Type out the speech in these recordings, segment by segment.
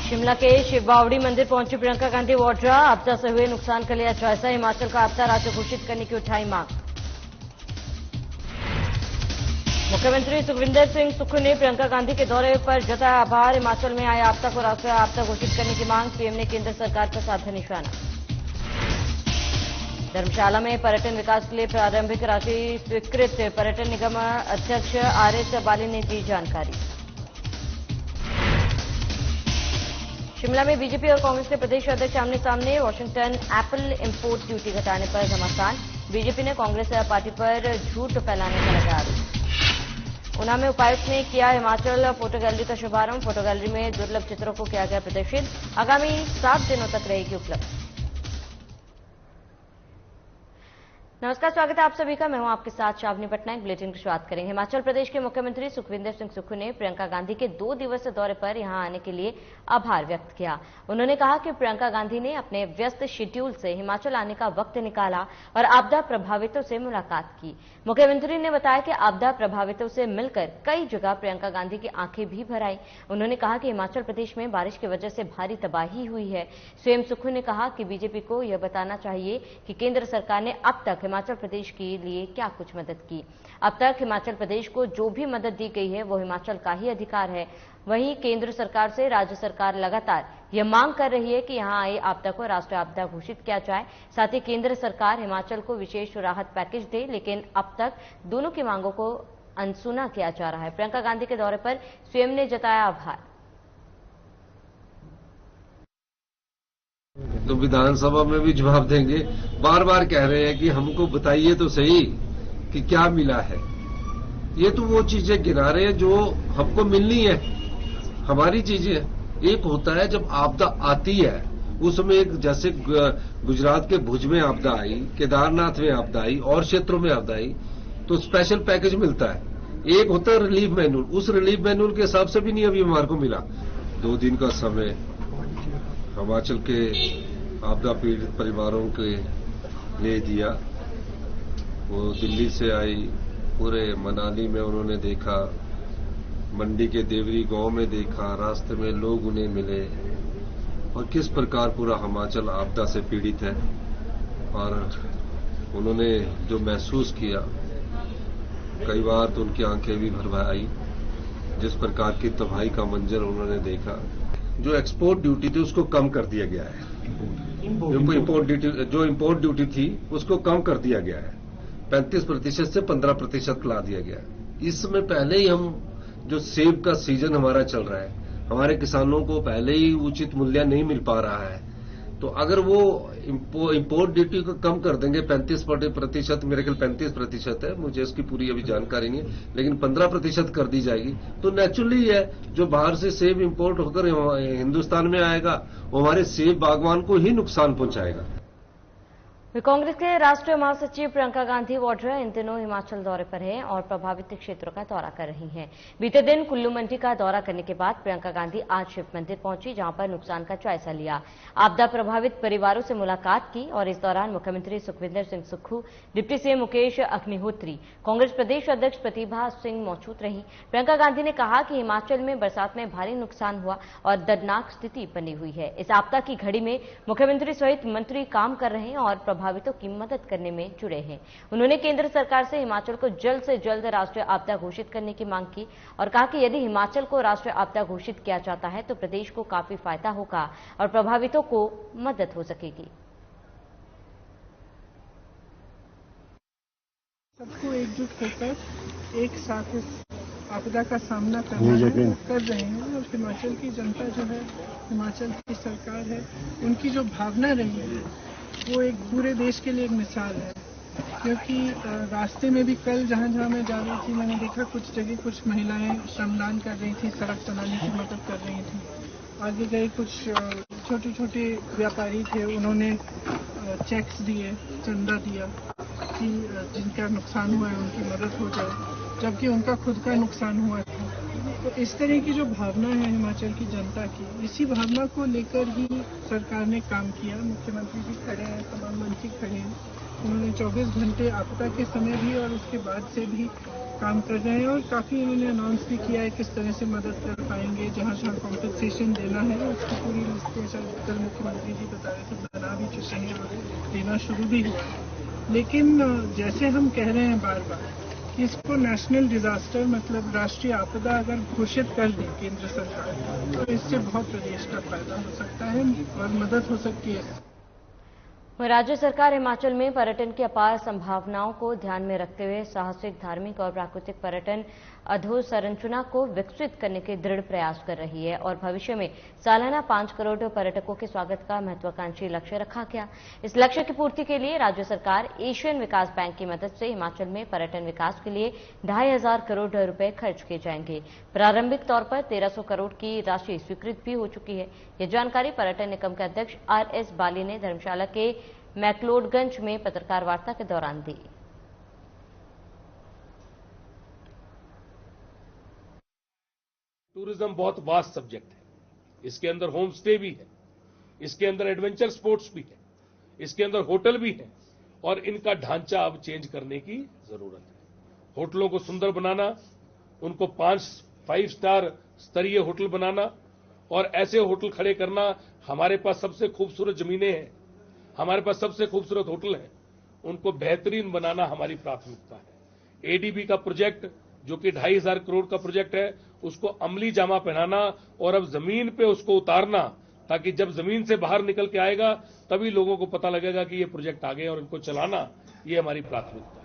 शिमला के शिव बावड़ी मंदिर पहुंची प्रियंका गांधी वाड्रा। आपदा से हुए नुकसान का लिया जायजा। हिमाचल का आपदा राज्य घोषित करने की उठाई मांग। मुख्यमंत्री सुखविंदर सिंह सुक्खू ने प्रियंका गांधी के दौरे पर जताया आभार। हिमाचल में आए आपदा को राष्ट्रीय आपदा घोषित करने की मांग। पीएम ने केंद्र सरकार पर साधा निशाना। धर्मशाला में पर्यटन विकास के लिए प्रारंभिक राशि स्वीकृत। पर्यटन निगम अध्यक्ष आरएस बाली ने दी जानकारी। शिमला में बीजेपी और कांग्रेस के प्रदेश अध्यक्ष आमने सामने। वॉशिंगटन एप्पल इंपोर्ट ड्यूटी घटाने पर घमासान। बीजेपी ने कांग्रेस पार्टी पर झूठ फैलाने का लगाया आरोप। ऊना में उपायुक्त ने किया हिमाचल फोटो गैलरी का शुभारंभ। फोटो गैलरी में दुर्लभ चित्रों को किया गया प्रदर्शित। आगामी 7 दिनों तक रहेगी उपलब्ध। नमस्कार, स्वागत है आप सभी का। मैं हूं आपके साथ शावनी पटनायक। बुलेटिन की शुरुआत करेंगे। हिमाचल प्रदेश के मुख्यमंत्री सुखविंदर सिंह सुक्खू ने प्रियंका गांधी के 2 दिवसीय दौरे पर यहां आने के लिए आभार व्यक्त किया। उन्होंने कहा कि प्रियंका गांधी ने अपने व्यस्त शेड्यूल से हिमाचल आने का वक्त निकाला और आपदा प्रभावितों से मुलाकात की। मुख्यमंत्री ने बताया कि आपदा प्रभावितों से मिलकर कई जगह प्रियंका गांधी की आंखें भी भर आई। उन्होंने कहा कि हिमाचल प्रदेश में बारिश की वजह से भारी तबाही हुई है। स्वयं सुक्खू ने कहा कि बीजेपी को यह बताना चाहिए कि केंद्र सरकार ने अब तक हिमाचल प्रदेश के लिए क्या कुछ मदद की। अब तक हिमाचल प्रदेश को जो भी मदद दी गई है वो हिमाचल का ही अधिकार है। वहीं केंद्र सरकार से राज्य सरकार लगातार यह मांग कर रही है कि यहां आई आपदा को राष्ट्रीय आपदा घोषित किया जाए। साथ ही केंद्र सरकार हिमाचल को विशेष राहत पैकेज दे, लेकिन अब तक दोनों की मांगों को अनसुना किया जा रहा है। प्रियंका गांधी के दौरे पर स्वयं ने जताया आभार। तो विधानसभा में भी जवाब देंगे। बार बार कह रहे हैं कि हमको बताइए तो सही कि क्या मिला है। ये तो वो चीजें गिना रहे हैं जो हमको मिलनी है, हमारी चीजें। एक होता है जब आपदा आती है, उसमें एक जैसे गुजरात के भुज में आपदा आई, केदारनाथ में आपदा आई और क्षेत्रों में आपदा आई, तो स्पेशल पैकेज मिलता है। एक होता है रिलीफ मैनुअल। उस रिलीफ मैनुअल के हिसाब से भी नहीं अभी हमारे को मिला। 2 दिन का समय हिमाचल के आपदा पीड़ित परिवारों के ले दिया। वो दिल्ली से आई, पूरे मनाली में उन्होंने देखा, मंडी के देवरी गांव में देखा, रास्ते में लोग उन्हें मिले और किस प्रकार पूरा हिमाचल आपदा से पीड़ित है। और उन्होंने जो महसूस किया, कई बार तो उनकी आंखें भी भर आई जिस प्रकार की तबाही का मंजर उन्होंने देखा। जो एक्सपोर्ट ड्यूटी थी उसको कम कर दिया गया है। जो इम्पोर्ट ड्यूटी थी उसको कम कर दिया गया है। 35% से 15% ला दिया गया है। इसमें पहले ही हम जो सेब का सीजन हमारा चल रहा है, हमारे किसानों को पहले ही उचित मूल्य नहीं मिल पा रहा है। तो अगर वो इम्पोर्ट ड्यूटी को कम कर देंगे 35%, मेरे ख्याल 35% है, मुझे इसकी पूरी अभी जानकारी नहीं है, लेकिन 15% कर दी जाएगी तो नेचुरली है जो बाहर से सेब इंपोर्ट होकर हिंदुस्तान में आएगा वो हमारे सेब बागवान को ही नुकसान पहुंचाएगा। कांग्रेस के राष्ट्रीय महासचिव प्रियंका गांधी वाड्रा इन दिनों हिमाचल दौरे पर हैं और प्रभावित क्षेत्रों का दौरा कर रही हैं। बीते दिन कुल्लू मंडी का दौरा करने के बाद प्रियंका गांधी आज शिव मंदिर पहुंची, जहां पर नुकसान का जायजा लिया, आपदा प्रभावित परिवारों से मुलाकात की और इस दौरान मुख्यमंत्री सुखविंदर सिंह सुक्खू, डिप्टी सीएम मुकेश अग्निहोत्री, कांग्रेस प्रदेश अध्यक्ष प्रतिभा सिंह मौजूद रही। प्रियंका गांधी ने कहा कि हिमाचल में बरसात में भारी नुकसान हुआ और दर्दनाक स्थिति बनी हुई है। इस आपदा की घड़ी में मुख्यमंत्री सहित मंत्री काम कर रहे हैं और प्रभावितों की मदद करने में जुड़े हैं। उन्होंने केंद्र सरकार से हिमाचल को जल्द से जल्द राष्ट्रीय आपदा घोषित करने की मांग की और कहा कि यदि हिमाचल को राष्ट्रीय आपदा घोषित किया जाता है तो प्रदेश को काफी फायदा होगा और प्रभावितों को मदद हो सकेगी। सबको एकजुट होकर एक साथ इस आपदा का सामना करना है, कर रहे हैं। और हिमाचल की जनता जो है, हिमाचल की सरकार है, उनकी जो भावना रही है वो एक पूरे देश के लिए एक मिसाल है। क्योंकि रास्ते में भी कल जहाँ जहाँ मैं जा रही थी, मैंने देखा कुछ जगह कुछ महिलाएं श्रमदान कर रही थी, सड़क बनाने की मदद कर रही थी। आगे गए कुछ छोटे छोटे व्यापारी थे, उन्होंने चेक्स दिए, चंदा दिया कि जिनका नुकसान हुआ है उनकी मदद हो जाए, जबकि उनका खुद का नुकसान हुआ था। तो इस तरह की जो भावना है हिमाचल की जनता की, इसी भावना को लेकर ही सरकार ने काम किया। मुख्यमंत्री जी खड़े हैं, तमाम मंत्री खड़े हैं। उन्होंने 24 घंटे आपदा के समय भी और उसके बाद से भी काम कर रहे हैं और काफ़ी उन्होंने अनाउंस भी किया है किस तरह से मदद कर पाएंगे, जहाँ जहाँ कॉम्पनसेशन देना है उसकी पूरी लिस्ट कल मुख्यमंत्री जी बता रहे थे बना भी चुके हैं और देना शुरू भी हुआ है। लेकिन जैसे हम कह रहे हैं बार बार कि इसको नेशनल डिजास्टर मतलब राष्ट्रीय आपदा अगर घोषित कर दी केंद्र सरकार तो इससे बहुत प्रदेश का फायदा हो सकता है और मदद हो सकती है। राज्य सरकार हिमाचल में पर्यटन की अपार संभावनाओं को ध्यान में रखते हुए साहसिक, धार्मिक और प्राकृतिक पर्यटन अधोसंरचना को विकसित करने के दृढ़ प्रयास कर रही है और भविष्य में सालाना 5 करोड़ पर्यटकों के स्वागत का महत्वाकांक्षी लक्ष्य रखा गया। इस लक्ष्य की पूर्ति के लिए राज्य सरकार एशियन विकास बैंक की मदद से हिमाचल में पर्यटन विकास के लिए 2,500 करोड़ रुपए खर्च किए जाएंगे। प्रारंभिक तौर पर 1,300 करोड़ की राशि स्वीकृत भी हो चुकी है। यह जानकारी पर्यटन निगम के अध्यक्ष RS बाली ने धर्मशाला के मैक्लोडगंज में पत्रकार वार्ता के दौरान दी। टूरिज्म बहुत वास्ट सब्जेक्ट है। इसके अंदर होम स्टे भी है, इसके अंदर एडवेंचर स्पोर्ट्स भी है, इसके अंदर होटल भी है और इनका ढांचा अब चेंज करने की जरूरत है। होटलों को सुंदर बनाना, उनको 5 स्टार स्तरीय होटल बनाना और ऐसे होटल खड़े करना। हमारे पास सबसे खूबसूरत जमीनें हैं, हमारे पास सबसे खूबसूरत होटल हैं, उनको बेहतरीन बनाना हमारी प्राथमिकता है। एडीबी का प्रोजेक्ट जो कि 2,500 करोड़ का प्रोजेक्ट है, उसको अमली जामा पहनाना और अब जमीन पे उसको उतारना, ताकि जब जमीन से बाहर निकल के आएगा तभी लोगों को पता लगेगा कि ये प्रोजेक्ट आ गए और इनको चलाना ये हमारी प्राथमिकता है।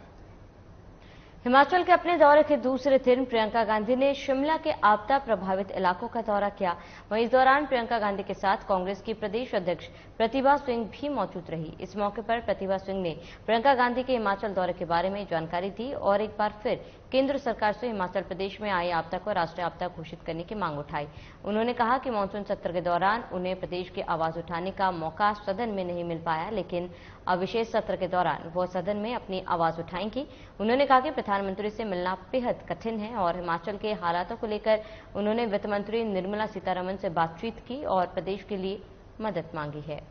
हिमाचल के अपने दौरे के दूसरे दिन प्रियंका गांधी ने शिमला के आपदा प्रभावित इलाकों का दौरा किया। वहीं इस दौरान प्रियंका गांधी के साथ कांग्रेस की प्रदेश अध्यक्ष प्रतिभा सिंह भी मौजूद रही। इस मौके पर प्रतिभा सिंह ने प्रियंका गांधी के हिमाचल दौरे के बारे में जानकारी दी और एक बार फिर केंद्र सरकार से हिमाचल प्रदेश में आई आपदा को राष्ट्रीय आपदा घोषित करने की मांग उठाई। उन्होंने कहा कि मानसून सत्र के दौरान उन्हें प्रदेश की आवाज उठाने का मौका सदन में नहीं मिल पाया, लेकिन अब विशेष सत्र के दौरान वो सदन में अपनी आवाज उठाएंगी। उन्होंने कहा कि प्रधानमंत्री से मिलना बेहद कठिन है और हिमाचल के हालातों को लेकर उन्होंने वित्त मंत्री निर्मला सीतारमण से बातचीत की और प्रदेश के लिए मदद मांगी है।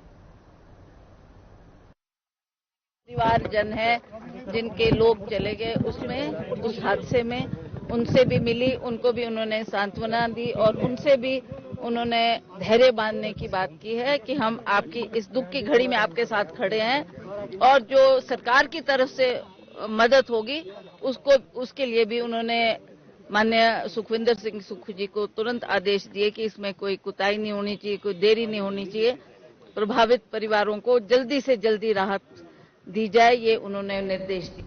परिवारजन है जिनके लोग चले गए उसमें, उस हादसे में उनसे भी मिली, उनको भी उन्होंने सांत्वना दी और उनसे भी उन्होंने धैर्य बांधने की बात की है कि हम आपकी इस दुख की घड़ी में आपके साथ खड़े हैं और जो सरकार की तरफ से मदद होगी उसके लिए भी उन्होंने माननीय सुखविंदर सिंह सुक्खू जी को तुरंत आदेश दिए कि इसमें कोई कुताही नहीं होनी चाहिए, कोई देरी नहीं होनी चाहिए, प्रभावित परिवारों को जल्दी से जल्दी राहत दी जाए, ये उन्होंने निर्देश दिए।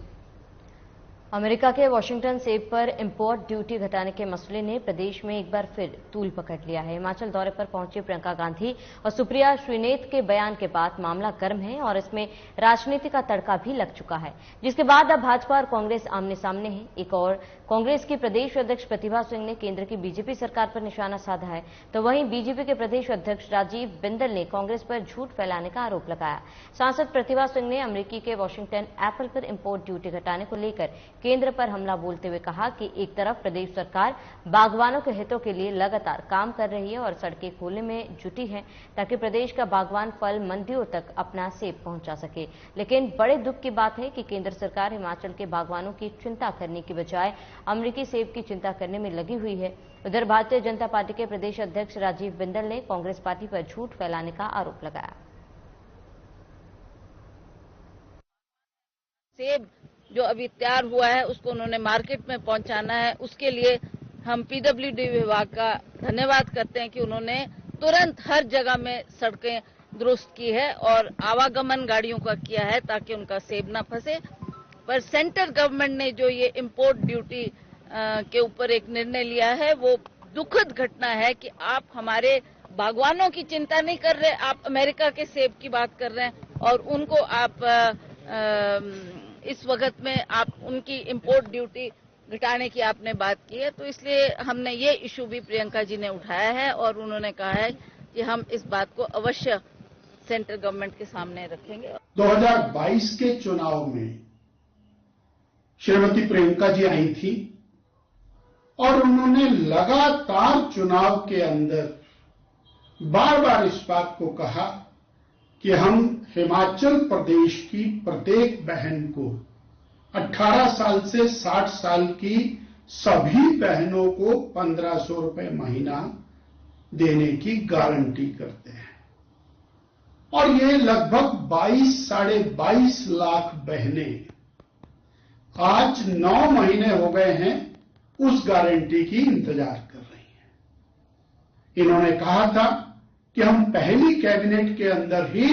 अमेरिका के वॉशिंगटन सेब पर इंपोर्ट ड्यूटी घटाने के मसले ने प्रदेश में एक बार फिर तूल पकड़ लिया है। हिमाचल दौरे पर पहुंची प्रियंका गांधी और सुप्रिया श्रीनेत के बयान के बाद मामला गर्म है और इसमें राजनीति का तड़का भी लग चुका है, जिसके बाद अब भाजपा और कांग्रेस आमने सामने है। एक और कांग्रेस की प्रदेश अध्यक्ष प्रतिभा सिंह ने केंद्र की बीजेपी सरकार पर निशाना साधा है, तो वहीं बीजेपी के प्रदेश अध्यक्ष राजीव बिंदल ने कांग्रेस पर झूठ फैलाने का आरोप लगाया। सांसद प्रतिभा सिंह ने अमेरिकी के वॉशिंगटन एप्पल पर इंपोर्ट ड्यूटी घटाने को लेकर केंद्र पर हमला बोलते हुए कहा कि एक तरफ प्रदेश सरकार बागवानों के हितों के लिए लगातार काम कर रही है और सड़कें खोलने में जुटी है ताकि प्रदेश का बागवान फल मंडियों तक अपना सेब पहुंचा सके, लेकिन बड़े दुख की बात है कि केंद्र सरकार हिमाचल के बागवानों की चिंता करने की बजाय अमेरिकी सेब की चिंता करने में लगी हुई है। उधर भारतीय जनता पार्टी के प्रदेश अध्यक्ष राजीव बिंदल ने कांग्रेस पार्टी पर झूठ फैलाने का आरोप लगाया। सेब जो अभी तैयार हुआ है उसको उन्होंने मार्केट में पहुंचाना है, उसके लिए हम पीडब्ल्यूडी विभाग का धन्यवाद करते हैं कि उन्होंने तुरंत हर जगह में सड़कें दुरुस्त की है और आवागमन गाड़ियों का किया है ताकि उनका सेब ना फंसे। पर सेंट्रल गवर्नमेंट ने जो ये इंपोर्ट ड्यूटी के ऊपर एक निर्णय लिया है वो दुखद घटना है कि आप हमारे बागवानों की चिंता नहीं कर रहे, आप अमेरिका के सेब की बात कर रहे हैं और उनको आप इस वक्त में आप उनकी इंपोर्ट ड्यूटी घटाने की आपने बात की है। तो इसलिए हमने ये इशू भी प्रियंका जी ने उठाया है और उन्होंने कहा है कि हम इस बात को अवश्य सेंट्रल गवर्नमेंट के सामने रखेंगे। 2022 के चुनाव में श्रीमती प्रियंका जी आई थी और उन्होंने लगातार चुनाव के अंदर बार बार इस बात को कहा कि हम हिमाचल प्रदेश की प्रत्येक बहन को 18 साल से 60 साल की सभी बहनों को 1500 रुपए महीना देने की गारंटी करते हैं। और ये लगभग 22-22.5 लाख बहनें आज 9 महीने हो गए हैं उस गारंटी की इंतजार कर रही हैं। इन्होंने कहा था कि हम पहली कैबिनेट के अंदर ही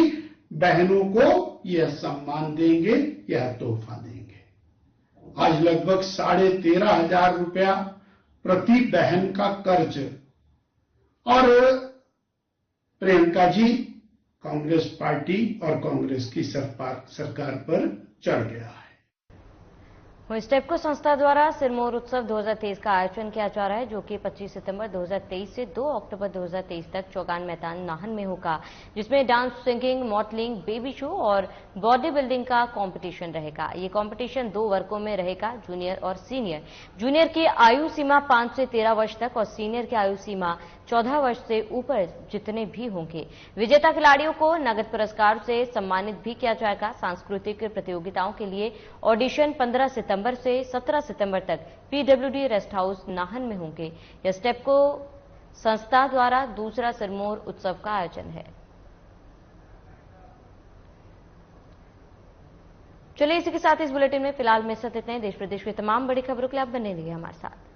बहनों को यह सम्मान देंगे, यह तोहफा देंगे। आज लगभग 13,500 रुपया प्रति बहन का कर्ज, और प्रियंका जी कांग्रेस पार्टी और कांग्रेस की सरकार पर चढ़ गया है। स्टेपको संस्था द्वारा सिरमौर उत्सव 2023 का आयोजन किया जा रहा है, जो कि 25 सितंबर 2023 से 2 अक्टूबर 2023 तक चौगान मैदान नाहन में होगा, जिसमें dance, singing, modelling, baby show और बॉडी बिल्डिंग का कंपटीशन रहेगा। ये कंपटीशन 2 वर्गों में रहेगा, जूनियर और सीनियर। जूनियर की आयु सीमा 5 से 13 वर्ष तक और सीनियर की आयु सीमा 14 वर्ष से ऊपर जितने भी होंगे। विजेता खिलाड़ियों को नगद पुरस्कार से सम्मानित भी किया जाएगा। सांस्कृतिक प्रतियोगिताओं के लिए ऑडिशन 15 सितंबर से 17 सितंबर तक पीडब्ल्यूडी रेस्ट हाउस नाहन में होंगे। यह स्टेपको संस्था द्वारा दूसरा सिरमौर उत्सव का आयोजन है। चलिए इसी के साथ इस बुलेटिन में फिलहाल में इतना ही। देश प्रदेश की तमाम बड़ी खबरों के लिए आप बने रहिए हमारे साथ।